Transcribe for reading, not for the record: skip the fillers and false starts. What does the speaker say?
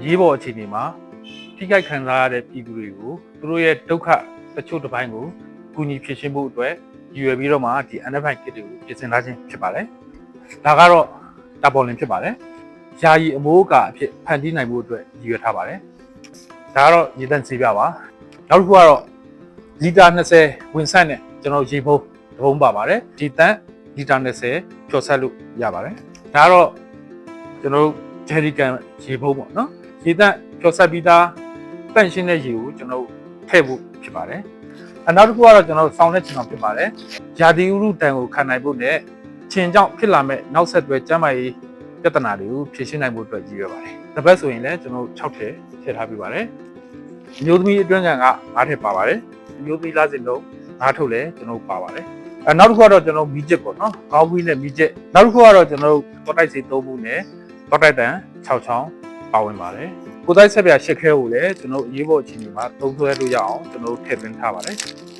ရေးပေါ်အခြေအနေမှာထိခိုက်ခံစားရတဲ့ပြည်သူတွေကိုသူတို့ရဲ့ဒုက္ခတချို့တစ်ပိုင်းကိုကူညီဖြည့်ရှင်းဖို့အတွက်ရည်ရွယ်ပြီးတော့မှဒီ NFI kit တွေကိုပြင်ဆင်ထားခြင်းဖြစ်ပါတယ်။ဒါကတော့တာပေါ်လင်ဖြစ်ပါတယ်။ယာယီအမိုးအကာအဖြစ်ဖန်တီးနိုင်ဖို့အတွက်ရည်ရွယ်ထားပါတယ်။ဒါကတော့ရေတန့်ဆေးပြပါ။နောက်တစ်ခုကတော့လီတာ20ဝင်ဆက်နဲ့ကျွန်တော်ရေပုံးတစ်ပုံးပါပါတယ်။ဒီတန့်လီတာ20ဖြော်ဆက်လို့ရပါတယ်။ဒါကတော့ကျွန်တော်ဂျယ်ရီကန်ရေပုံးပေါ့နော်။ရေတန့်ဖြော်ဆက်ပြီးသားတန့်ရှင်းတဲ့ရေကိုကျွန်တော်ထည့်ဖို့ဖြစ်ပါတယ်။နောက်တစ်ခုကတော့ကျွန်တော်ဆောင်းတဲ့ချိန်မှာဖြစ်ပါတယ်။ယာတီဥရုတန်ကိုခံနိုင်ဖို့နဲ့ချင်းကြောင့်ဖြစ်လာမဲ့နောက်ဆက်တွဲကျန်းမာရေးပြဿနာတွေကိုဖြေရှင်းနိုင်ဖို့အတွက်ရည်ရွယ်ပါတယ်။တစ်ပတ်ဆိုရင်လည်းကျွန်တော်6ထည့်ထည့်ထားပြပါတယ်။မျိုးသမီးအတွင်းကန်က9ထည့်ပါပါတယ်။မျိုးသမီးလားစင်လုံး9ထုတ်လည်းကျွန်တော်ပါပါတယ်။နောက်တစ်ခုကတော့ကျွန်တော်မီးကျစ်ပေါ့နော်။ခေါင်းဝီးနဲ့မီးကျစ်နောက်တစ်ခုကတော့ကျွန်တော်တော့တိုက်စီ3ခုနဲ့တော့တိုက်တန်6ချောင်းပါဝင်ပါတယ်။ကိုယ်တိုက်ဆက်ပြရှစ်ခဲကိုလည်းကျွန်တော်အရေးပေါ်အခြေအနေမှာသုံးဆွဲလို့ရအောင်ကျွန်တော်ထည့်သွင်းထားပါတယ်။